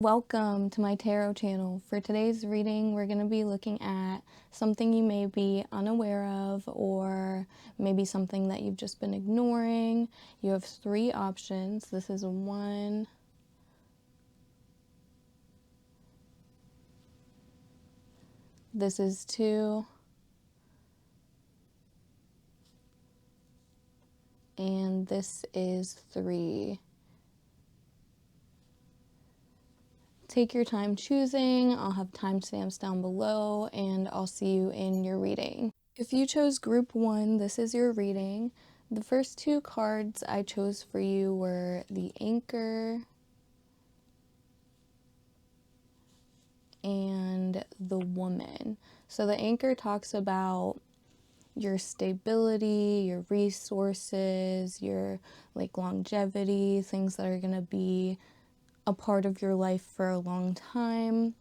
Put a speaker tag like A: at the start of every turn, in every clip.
A: Welcome to my tarot channel. For today's reading, we're going to be looking at something you may be unaware of, or maybe something that you've just been ignoring. You have three options. This is one, this is two, and this is three. Take your time choosing. I'll have timestamps down below, and I'll see you in your reading. If you chose group one, this is your reading. The first two cards I chose for you were the Anchor and the Woman. So the Anchor talks about your stability, your resources, your longevity, things that are going to be a part of your life for a long time.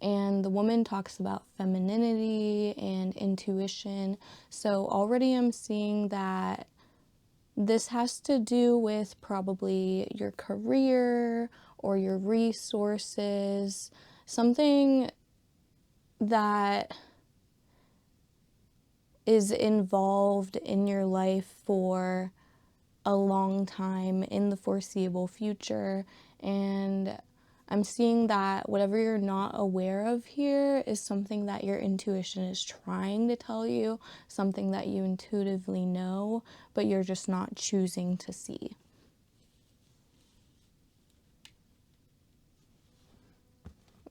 A: And the Woman talks about femininity and intuition. So already I'm seeing that this has to do with probably your career or your resources, something that is involved in your life for a long time in the foreseeable future. And I'm seeing that whatever you're not aware of here is something that your intuition is trying to tell you, something that you intuitively know, but you're just not choosing to see.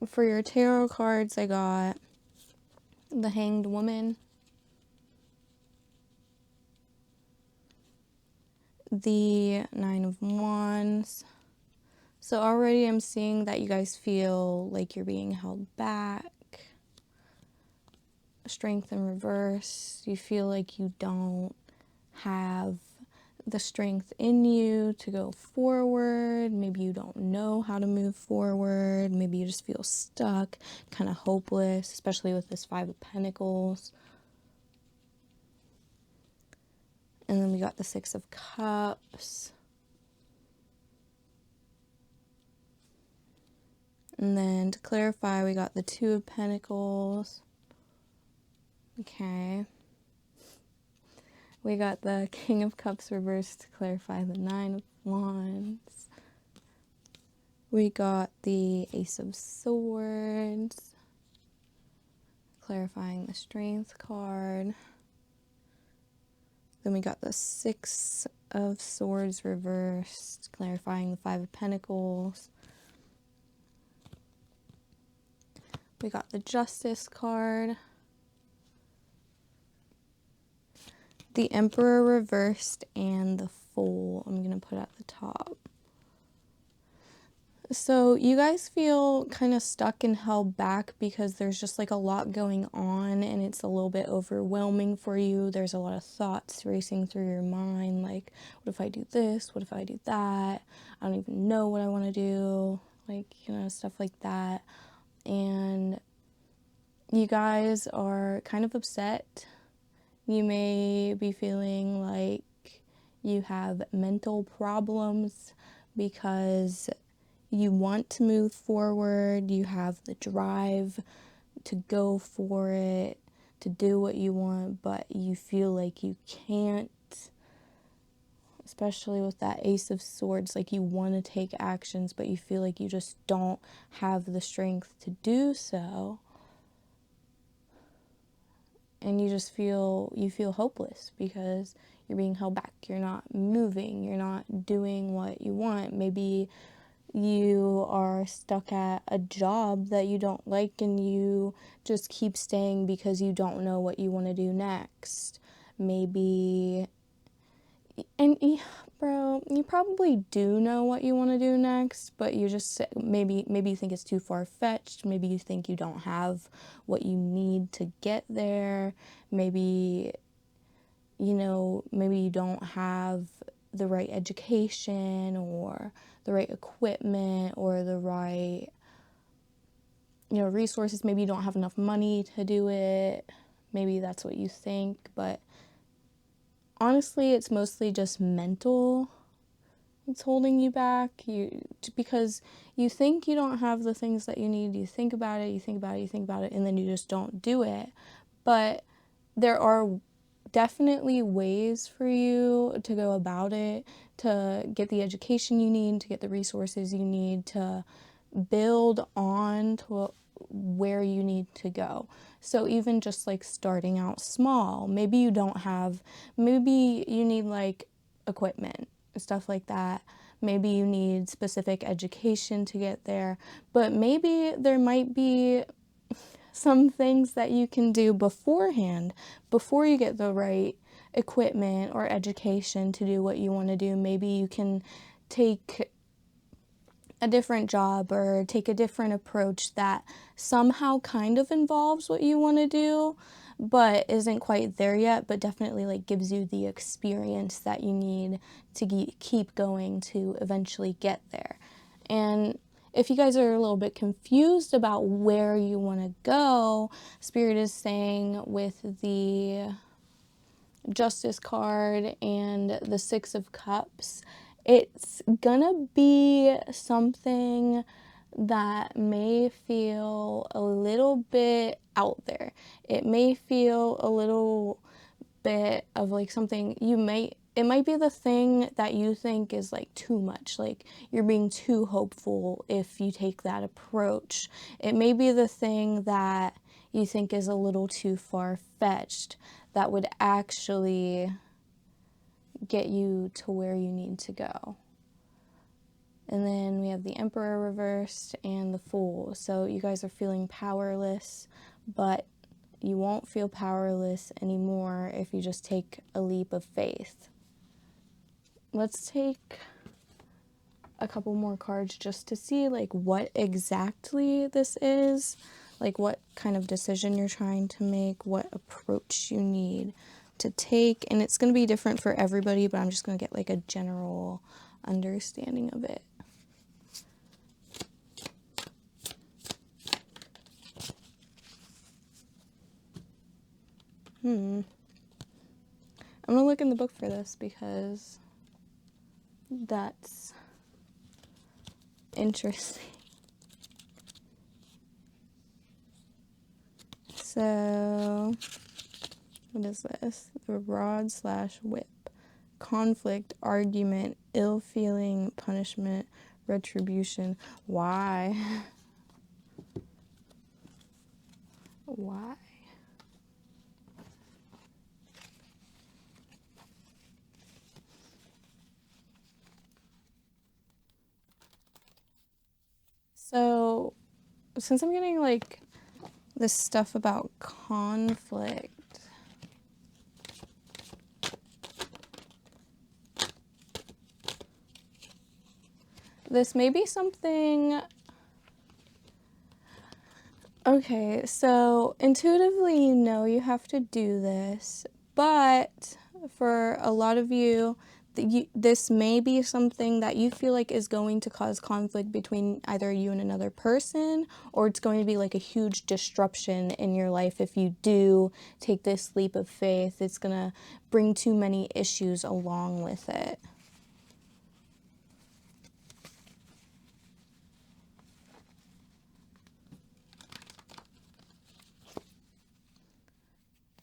A: For your tarot cards, I got the Hanged Woman, the Nine of Wands. So already I'm seeing that you guys feel like you're being held back. Strength in reverse. You feel like you don't have the strength in you to go forward. Maybe you don't know how to move forward. Maybe you just feel stuck, kind of hopeless, especially with this Five of Pentacles. And then we got the Six of Cups. And then to clarify, we got the Two of Pentacles. Okay. We got the King of Cups reversed to clarify the Nine of Wands. We got the Ace of Swords, clarifying the Strength card. Then we got the Six of Swords reversed, clarifying the Five of Pentacles. We got the Justice card. The Emperor reversed and the Fool I'm going to put at the top. So you guys feel kind of stuck and held back because there's just a lot going on and it's a little bit overwhelming for you. There's a lot of thoughts racing through your mind, like, what if I do this? What if I do that? I don't even know what I want to do, stuff like that. And you guys are kind of upset. You may be feeling like you have mental problems because you want to move forward, you have the drive to go for it, to do what you want, but you feel like you can't, especially with that Ace of Swords, like you want to take actions, but you feel like you just don't have the strength to do so. And you just feel hopeless because you're being held back. You're not moving. You're not doing what you want. Maybe you are stuck at a job that you don't like and you just keep staying because you don't know what you want to do next. Maybe, and bro, you probably do know what you want to do next, but you just maybe you think it's too far-fetched. Maybe you think you don't have what you need to get there. Maybe maybe you don't have the right education or the right equipment or the right resources. Maybe you don't have enough money to do it. Maybe that's what you think, but honestly, it's mostly just mental. It's holding you back, because you think you don't have the things that you need. You think about it, you think about it, you think about it, and then you just don't do it. But there are definitely ways for you to go about it, to get the education you need, to get the resources you need, to build on to where you need to go. So even just like starting out small, maybe you don't have, maybe you need like equipment, stuff like that. Maybe you need specific education to get there, but maybe there might be some things that you can do beforehand, before you get the right equipment or education to do what you want to do. Maybe you can take a different job or take a different approach that somehow kind of involves what you want to do, but isn't quite there yet, but definitely like gives you the experience that you need to keep going to eventually get there. And if you guys are a little bit confused about where you want to go, Spirit is saying with the Justice card and the Six of Cups, it's gonna be something that may feel a little bit out there. It may feel a little bit of like something it might be the thing that you think is like too much, like you're being too hopeful if you take that approach. It may be the thing that you think is a little too far-fetched that would actually get you to where you need to go. And then we have the Emperor reversed and the Fool. So you guys are feeling powerless, but you won't feel powerless anymore if you just take a leap of faith. Let's take a couple more cards just to see like what exactly this is, like what kind of decision you're trying to make, what approach you need to take. And it's going to be different for everybody, but I'm just going to get like a general understanding of it. I'm going to look in the book for this because that's interesting. So, what is this? The rod/whip. Conflict, argument, ill feeling, punishment, retribution. Why? Why? So, since I'm getting like this stuff about conflict, this may be something. Okay, so intuitively you know you have to do this, but for a lot of you, this may be something that you feel like is going to cause conflict between either you and another person, or it's going to be like a huge disruption in your life if you do take this leap of faith. It's going to bring too many issues along with it.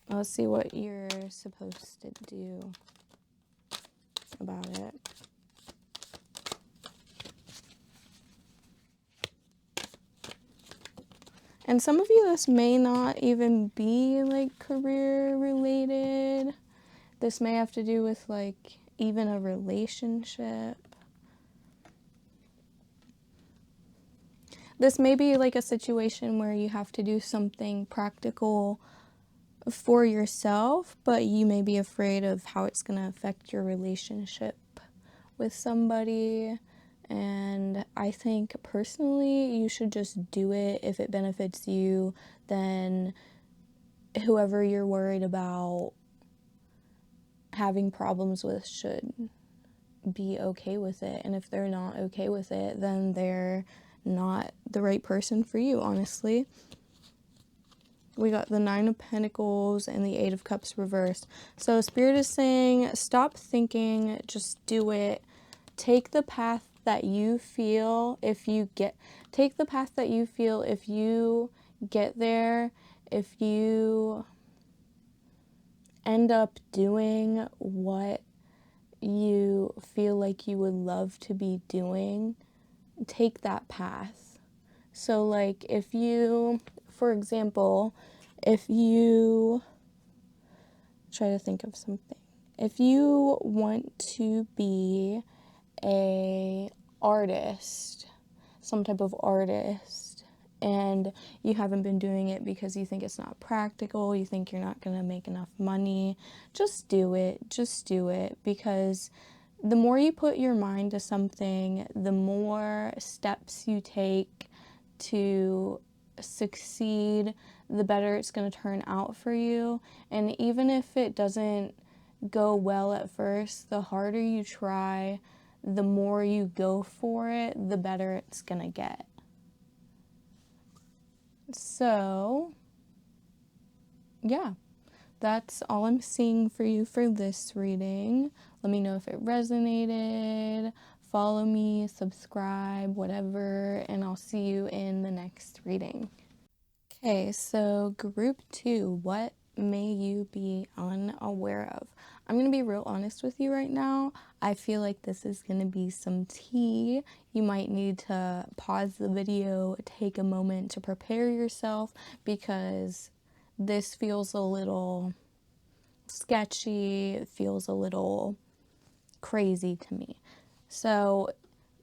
A: Let's see what you're supposed to do about it. And some of you, this may not even be like career related. This may have to do with like even a relationship. This may be like a situation where you have to do something practical for yourself, but you may be afraid of how it's going to affect your relationship with somebody. And I think personally you should just do it. If it benefits you, then whoever you're worried about having problems with should be okay with it. And if they're not okay with it, then they're not the right person for you, honestly. We got the Nine of Pentacles and the Eight of Cups reversed. So Spirit is saying, stop thinking, just do it. take the path that you feel if you get there, if you end up doing what you feel like you would love to be doing, take that path. So like if you, for example, if you try to think of something, if you want to be a artist, some type of artist, and you haven't been doing it because you think it's not practical, you think you're not going to make enough money, just do it. Just do it, because the more you put your mind to something, the more steps you take to succeed, the better it's going to turn out for you. And even if it doesn't go well at first, the harder you try, the more you go for it, the better it's going to get. So, yeah, that's all I'm seeing for you for this reading. Let me know if it resonated. Follow me, subscribe, whatever, and I'll see you in the next reading. Okay, so group 2, what may you be unaware of? I'm going to be real honest with you right now. I feel like this is going to be some tea. You might need to pause the video, take a moment to prepare yourself, because this feels a little sketchy, it feels a little crazy to me. So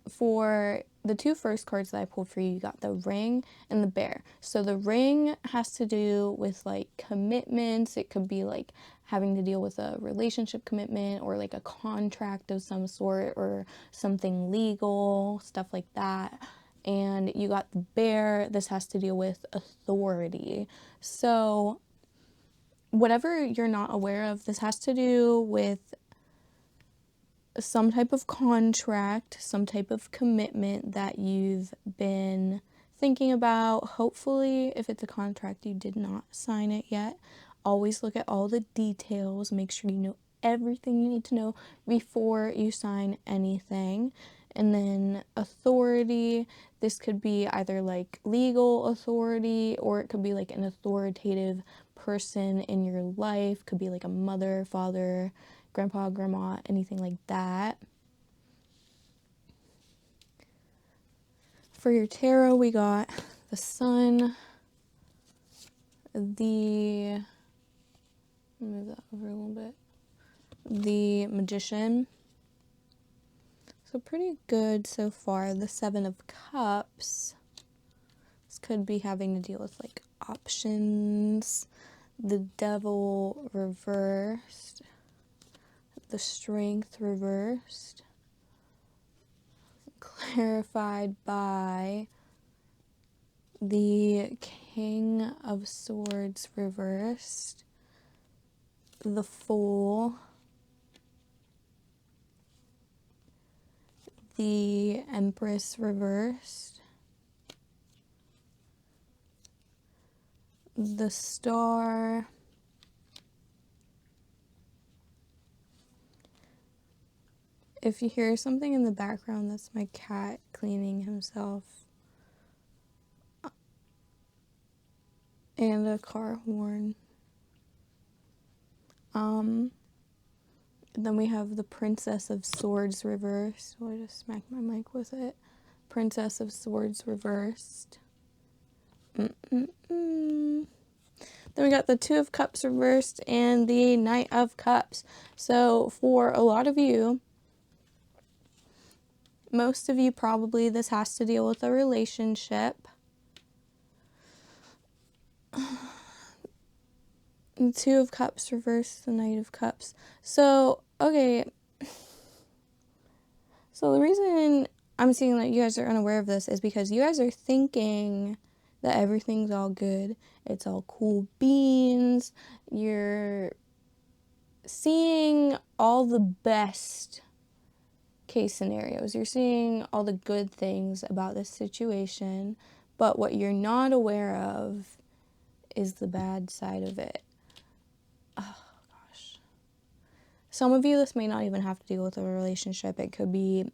A: for the 2 first cards that I pulled for you, you got the Ring and the Bear. So the Ring has to do with like commitments. It could be like having to deal with a relationship commitment or like a contract of some sort or something legal, stuff like that. And you got the Bear. This has to deal with authority. So whatever you're not aware of, this has to do with some type of contract, some type of commitment that you've been thinking about. Hopefully, if it's a contract, you did not sign it yet. Always look at all the details. Make sure you know everything you need to know before you sign anything. And then authority, this could be either like legal authority, or it could be like an authoritative person in your life. Could be like a mother, father, grandpa, grandma, anything like that. For your tarot, we got the Sun, move that over a little bit, the Magician. So pretty good so far. The 7 of Cups. This could be having to deal with like options. The Devil reversed. The Strength reversed. Clarified by the King of Swords reversed. The Fool. The Empress reversed. The Star. If you hear something in the background, that's my cat cleaning himself. And a car horn. Then we have the Princess of Swords reversed. Oh, I just smacked my mic with it. Princess of Swords reversed. Then we got the 2 of Cups reversed and the Knight of Cups. So for a lot of you, most of you probably, this has to deal with a relationship. The 2 of Cups reversed, the Knight of Cups. So, okay. So the reason I'm seeing that you guys are unaware of this is because you guys are thinking that everything's all good. It's all cool beans. You're seeing all the best case scenarios. You're seeing all the good things about this situation. But what you're not aware of is the bad side of it. Oh, gosh. Some of you, this may not even have to deal with a relationship. It could be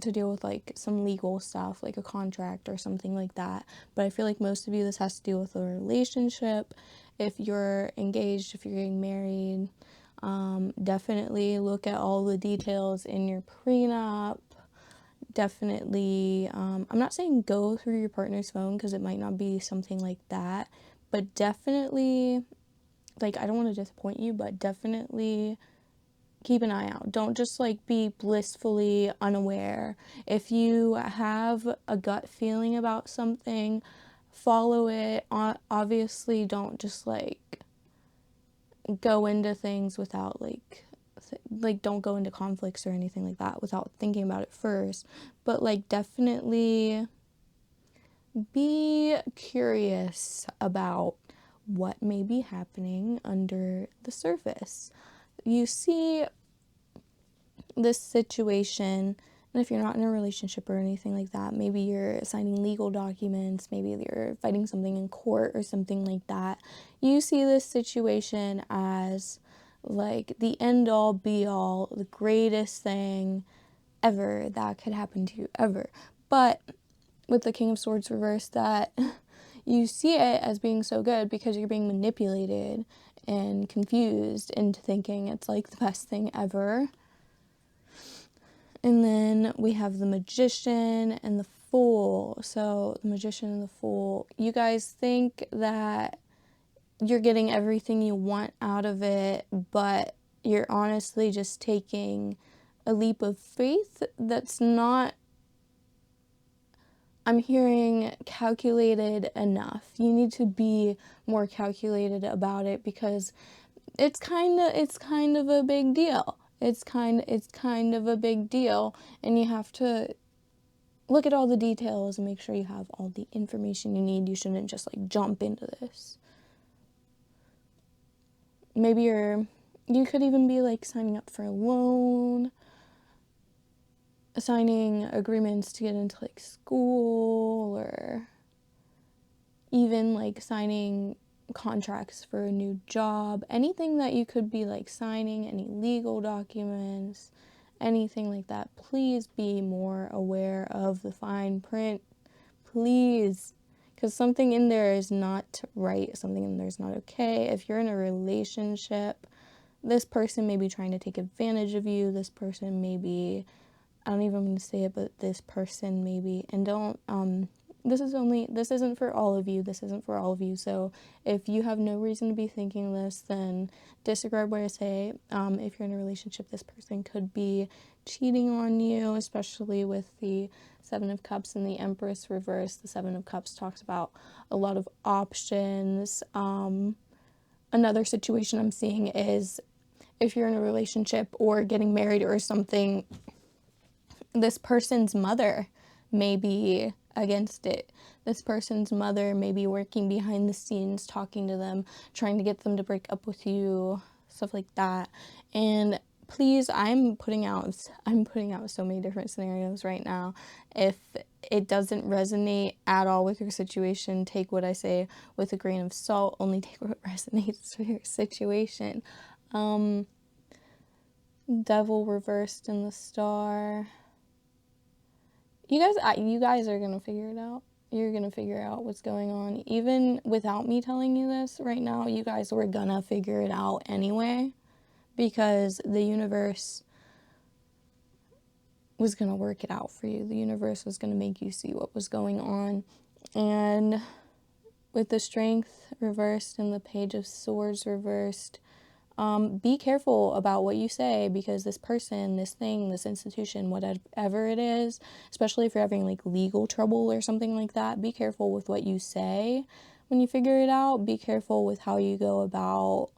A: to deal with like some legal stuff, like a contract or something like that. But I feel like most of you, this has to do with a relationship. If you're engaged, if you're getting married, definitely look at all the details in your prenup. Definitely, I'm not saying go through your partner's phone because it might not be something like that, but definitely, like, I don't want to disappoint you, but definitely keep an eye out. Don't just like be blissfully unaware. If you have a gut feeling about something, follow it. Obviously, don't just like go into things without like don't go into conflicts or anything like that without thinking about it first. But like definitely be curious about what may be happening under the surface. You see this situation, and if you're not in a relationship or anything like that, maybe you're signing legal documents, maybe you're fighting something in court or something like that. You see this situation as like the end all be all, the greatest thing ever that could happen to you ever. But with the King of Swords reversed, that you see it as being so good because you're being manipulated and confused into thinking it's like the best thing ever. And then we have the Magician and the Fool. So the Magician and the Fool, you guys think that you're getting everything you want out of it, but you're honestly just taking a leap of faith that's not, I'm hearing, calculated enough. You need to be more calculated about it because it's kind of a big deal. It's kind of a big deal, and you have to look at all the details and make sure you have all the information you need. You shouldn't just like jump into this. Maybe you could even be like signing up for a loan, signing agreements to get into like school, or even like signing contracts for a new job. Anything that you could be like signing, any legal documents, anything like that. Please be more aware of the fine print. Please. Because something in there is not right. Something in there is not okay. If you're in a relationship, this person may be trying to take advantage of you. This person may be, I don't even want to say it, but this person may be, and don't, this isn't for all of you. This isn't for all of you. So if you have no reason to be thinking this, then disregard what I say. If you're in a relationship, this person could be cheating on you, especially with the Seven of Cups and the Empress reverse. The Seven of Cups talks about a lot of options. Another situation I'm seeing is if you're in a relationship or getting married or something, this person's mother may be against it. This person's mother may be working behind the scenes, talking to them, trying to get them to break up with you, stuff like that. And please, I'm putting out so many different scenarios right now. If it doesn't resonate at all with your situation, take what I say with a grain of salt. Only take what resonates for your situation. Devil reversed in the Star. You guys are gonna figure it out. You're gonna figure out what's going on. Even without me telling you this right now, you guys were gonna figure it out anyway, because the universe was gonna work it out for you. The universe was gonna make you see what was going on. And with the Strength reversed and the Page of Swords reversed, be careful about what you say, because this person, this thing, this institution, whatever it is, especially if you're having like legal trouble or something like that, be careful with what you say when you figure it out. Be careful with how you go about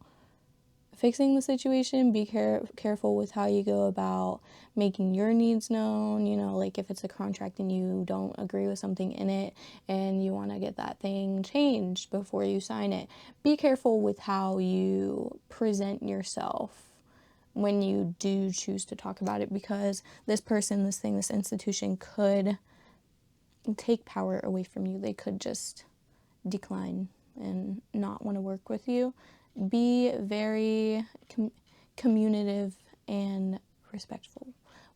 A: fixing the situation. Be careful with how you go about making your needs known. You know, like if it's a contract and you don't agree with something in it and you want to get that thing changed before you sign it, be careful with how you present yourself when you do choose to talk about it, because this person, this thing, this institution could take power away from you. They could just decline and not want to work with you. Be very communicative and respectful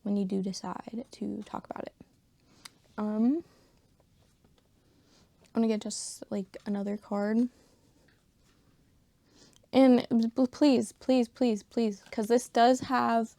A: when you do decide to talk about it. I'm gonna get just like another card. And please, because this does have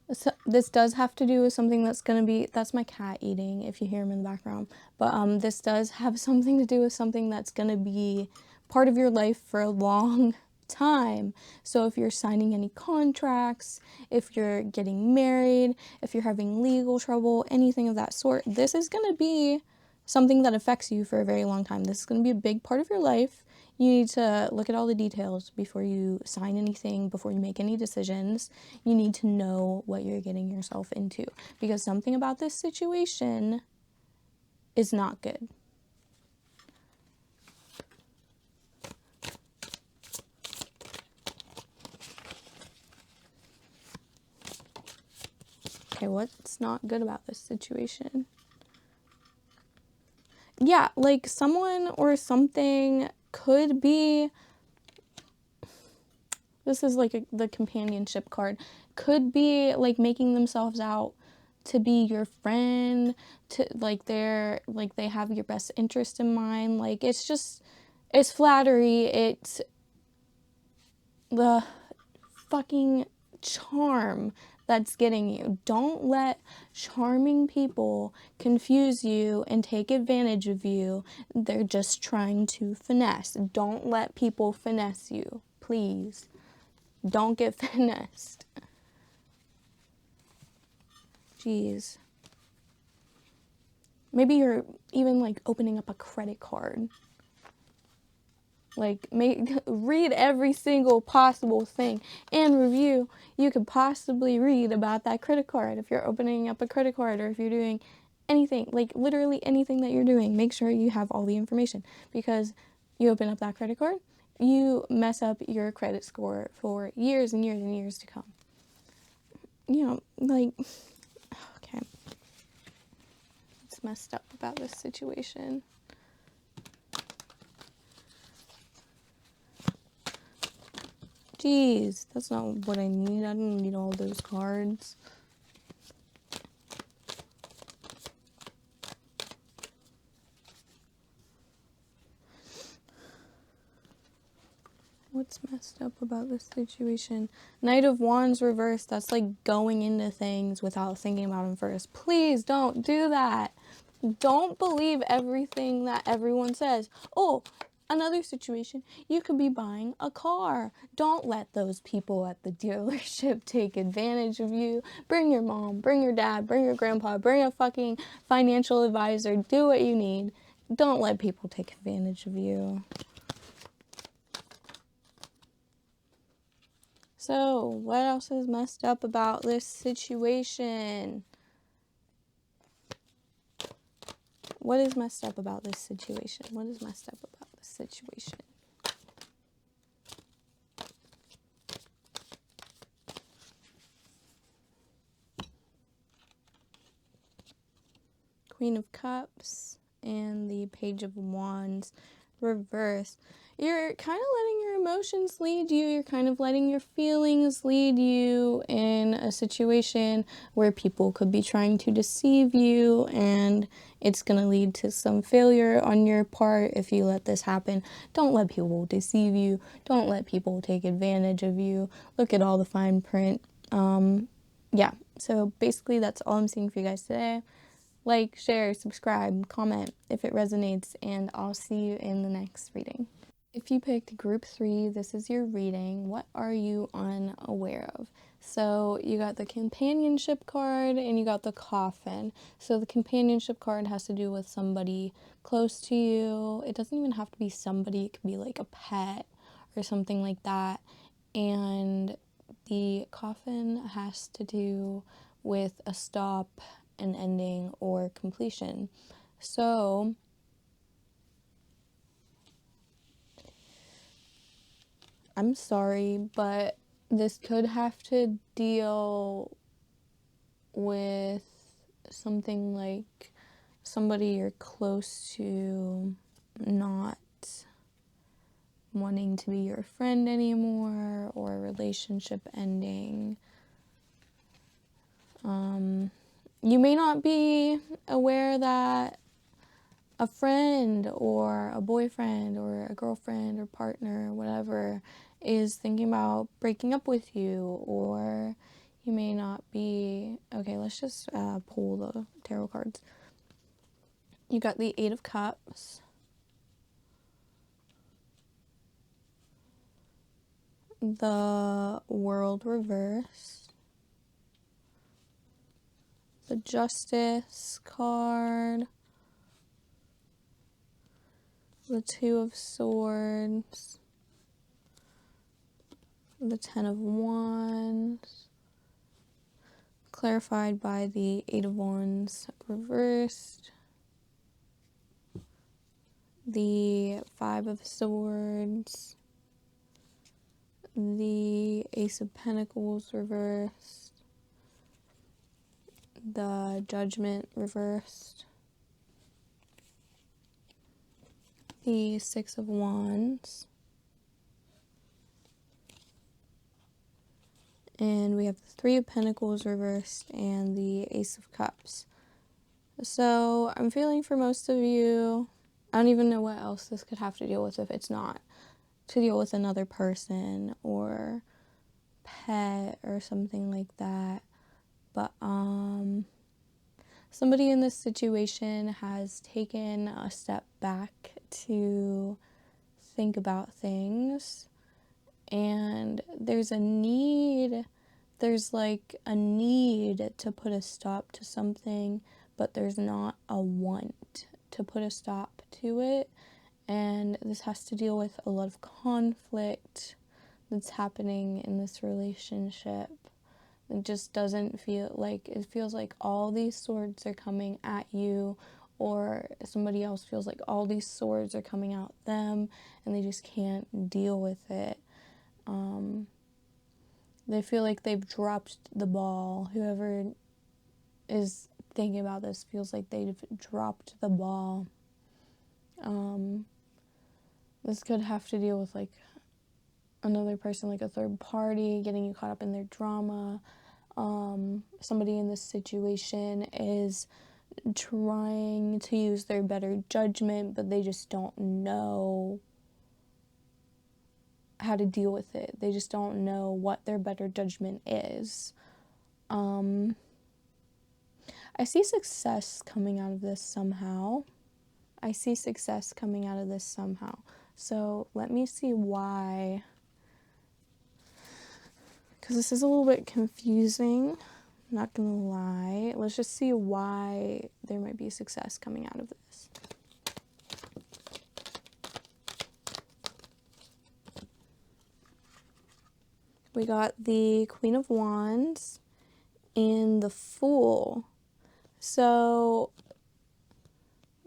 A: to do with something that's my cat eating, if you hear him in the background. But this does have something to do with something that's going to be part of your life for a long time. So if you're signing any contracts, if you're getting married, if you're having legal trouble, anything of that sort, this is going to be something that affects you for a very long time. This is going to be a big part of your life. You need to look at all the details before you sign anything, before you make any decisions. You need to know what you're getting yourself into, because something about this situation is not good. Okay, what's not good about this situation? Yeah, like someone or something could be, this is like the companionship card, could be like making themselves out to be your friend, to like they have your best interest in mind. Like it's flattery, it's the fucking charm that's getting you. Don't let charming people confuse you and take advantage of you. They're just trying to finesse. Don't let people finesse you, please. Don't get finessed. Jeez. Maybe you're even like opening up a credit card. Like, read every single possible thing and review you could possibly read about that credit card. If you're opening up a credit card, or if you're doing anything, like literally anything that you're doing, make sure you have all the information, because you open up that credit card, you mess up your credit score for years and years and years to come. You know, like, okay. It's messed up about this situation. Jeez, that's not what I need. I don't need all those cards. What's messed up about this situation? Knight of Wands reversed. That's like going into things without thinking about them first. Please don't do that. Don't believe everything that everyone says. Oh, another situation, you could be buying a car. Don't let those people at the dealership take advantage of you. Bring your mom, bring your dad, bring your grandpa, bring a fucking financial advisor. Do what you need. Don't let people take advantage of you. So, what else is messed up about this situation? What is messed up about this situation? What is messed up about this situation? Queen of Cups and the Page of Wands reversed. You're kind of letting your emotions lead you. You're kind of letting your feelings lead you in a situation where people could be trying to deceive you, and it's going to lead to some failure on your part if you let this happen. Don't let people deceive you. Don't let people take advantage of you. Look at all the fine print. Yeah, so basically that's all I'm seeing for you guys today. Like, share, subscribe, comment if it resonates, and I'll see you in the next reading. If you picked group 3, this is your reading. What are you unaware of? So you got the companionship card and you got the coffin. So the companionship card has to do with somebody close to you. It doesn't even have to be somebody. It could be like a pet or something like that. And the coffin has to do with a stop, an ending, or completion. So I'm sorry, but this could have to deal with something like somebody you're close to not wanting to be your friend anymore, or a relationship ending. You may not be aware that a friend or a boyfriend or a girlfriend or partner or whatever is thinking about breaking up with you, or you may not be. Okay, let's just pull the tarot cards. You got the Eight of Cups, the World reversed, the Justice card, the Two of Swords, the Ten of Wands, clarified by the Eight of Wands reversed, the Five of Swords, the Ace of Pentacles reversed, the Judgment reversed, the Six of Wands, and we have the Three of Pentacles reversed and the Ace of Cups. So I'm feeling for most of you, I don't even know what else this could have to deal with if it's not to deal with another person or pet or something like that. But somebody in this situation has taken a step back to think about things, and there's like a need to put a stop to something, but there's not a want to put a stop to it. And this has to deal with a lot of conflict that's happening in this relationship. It just doesn't feel like, it feels like all these swords are coming at you, or somebody else feels like all these swords are coming out them, and they just can't deal with it. They feel like they've dropped the ball. Whoever is thinking about this feels like they've dropped the ball. This could have to deal with like another person, like a third party, getting you caught up in their drama. Somebody in this situation is trying to use their better judgment, but they just don't know how to deal with it. They just don't know what their better judgment is. I see success coming out of this somehow. So let me see why, because this is a little bit confusing, I'm not gonna lie. Let's just see why there might be success coming out of this. We got the Queen of Wands and the Fool. So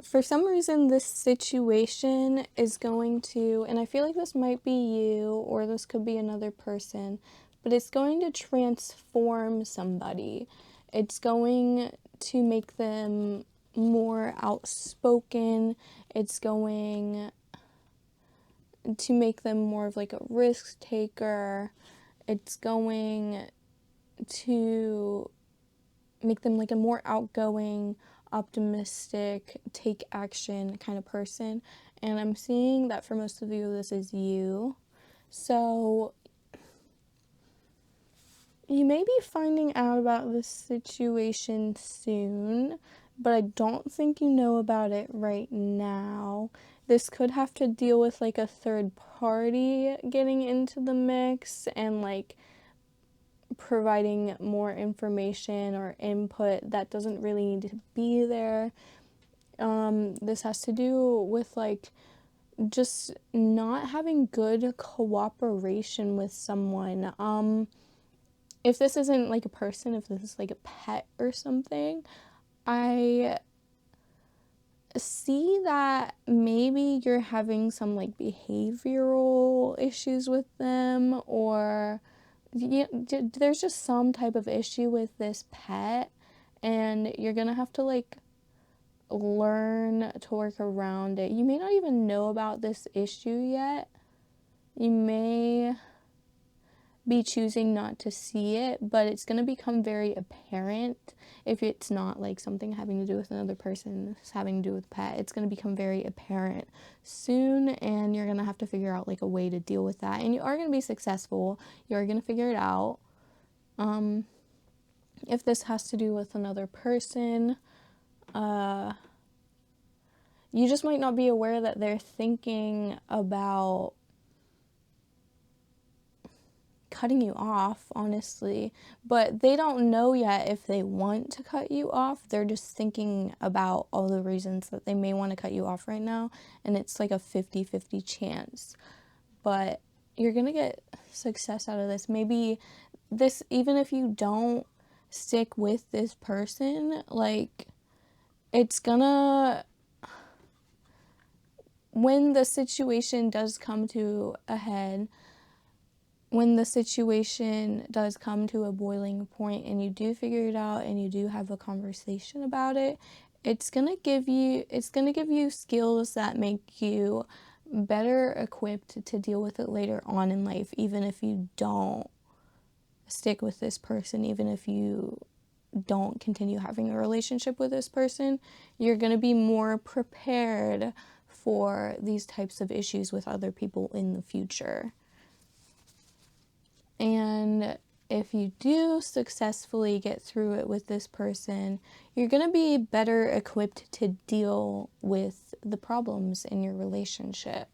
A: for some reason this situation is going to, and I feel like this might be you or this could be another person, but it's going to transform somebody. It's going to make them more outspoken. It's going to make them more of like a risk taker. It's going to make them like a more outgoing, optimistic, take action kind of person. And I'm seeing that for most of you, this is you. So you may be finding out about this situation soon, but I don't think you know about it right now. This could have to deal with like a third party getting into the mix and like providing more information or input that doesn't really need to be there. This has to do with like just not having good cooperation with someone. If this isn't like a person, if this is like a pet or something, I see that maybe you're having some like behavioral issues with them, or there's just some type of issue with this pet, and you're gonna have to like learn to work around it. You may not even know about this issue yet. You may be choosing not to see it, but it's going to become very apparent if it's not like something having to do with another person, it's having to do with a pet. It's going to become very apparent soon, and you're going to have to figure out like a way to deal with that. And you are going to be successful. You are going to figure it out. If this has to do with another person, you just might not be aware that they're thinking about cutting you off, honestly, but they don't know yet if they want to cut you off. They're just thinking about all the reasons that they may want to cut you off right now, and it's like a 50-50 chance. But you're gonna get success out of this. Maybe this, even if you don't stick with this person, like, it's gonna, when the situation does come to a head, when the situation does come to a boiling point and you do figure it out and you do have a conversation about it, it's going to give you skills that make you better equipped to deal with it later on in life, even if you don't stick with this person, even if you don't continue having a relationship with this person. You're going to be more prepared for these types of issues with other people in the future. And if you do successfully get through it with this person, you're going to be better equipped to deal with the problems in your relationship.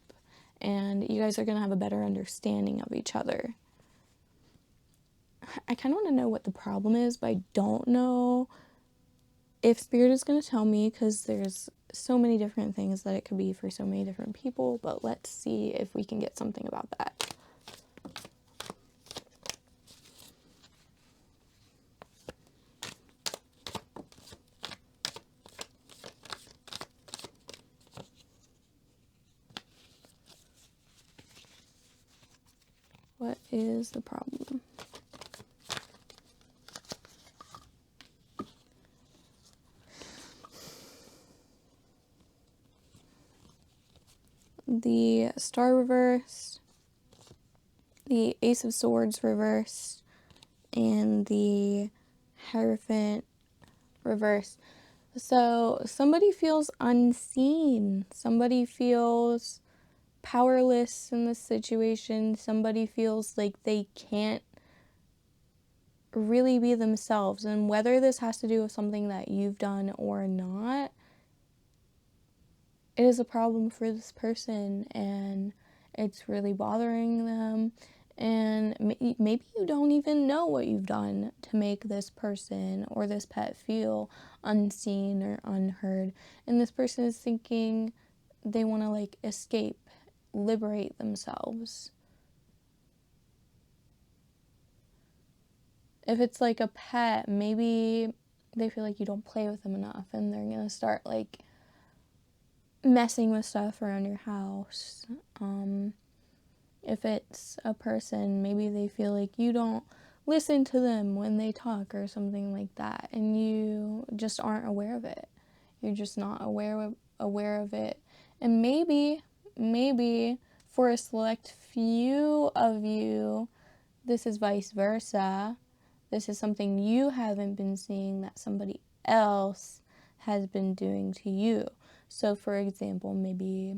A: And you guys are going to have a better understanding of each other. I kind of want to know what the problem is, but I don't know if Spirit is going to tell me, because there's so many different things that it could be for so many different people. But let's see if we can get something about that. What is the problem? The Star reversed, the Ace of Swords reversed, and the Hierophant reversed. So somebody feels unseen. Somebody feels powerless in this situation. Somebody feels like they can't really be themselves. And whether this has to do with something that you've done or not, it is a problem for this person, and it's really bothering them. And maybe you don't even know what you've done to make this person or this pet feel unseen or unheard. And this person is thinking they want to like escape, liberate themselves. If it's like a pet, maybe they feel like you don't play with them enough, and they're going to start like messing with stuff around your house. If it's a person, maybe they feel like you don't listen to them when they talk or something like that, and you just aren't aware of it. You're just not aware of it. And maybe for a select few of you, this is vice versa. This is something you haven't been seeing that somebody else has been doing to you. So, for example, maybe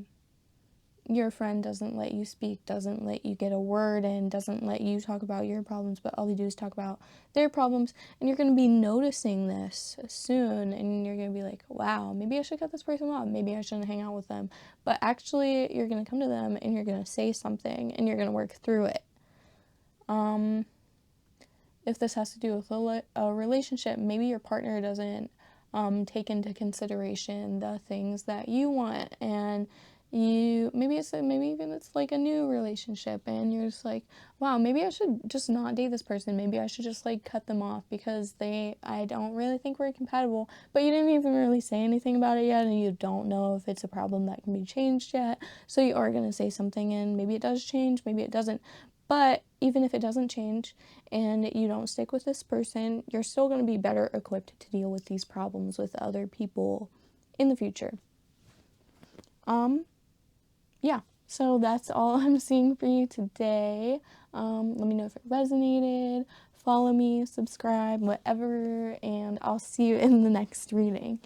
A: your friend doesn't let you speak, doesn't let you get a word in, doesn't let you talk about your problems, but all they do is talk about their problems. And you're going to be noticing this soon, and you're going to be like, wow, maybe I should cut this person off. Maybe I shouldn't hang out with them. But actually, you're going to come to them, and you're going to say something, and you're going to work through it. If this has to do with a relationship, maybe your partner doesn't take into consideration the things that you want, and maybe even it's like a new relationship, and you're just like, wow, maybe I should just not date this person. Maybe I should just like cut them off because I don't really think we're compatible. But you didn't even really say anything about it yet, and you don't know if it's a problem that can be changed yet. So you are gonna say something, and maybe it does change, maybe it doesn't. But even if it doesn't change and you don't stick with this person, you're still going to be better equipped to deal with these problems with other people in the future. Yeah. So that's all I'm seeing for you today. Let me know if it resonated. Follow me, subscribe, whatever, and I'll see you in the next reading.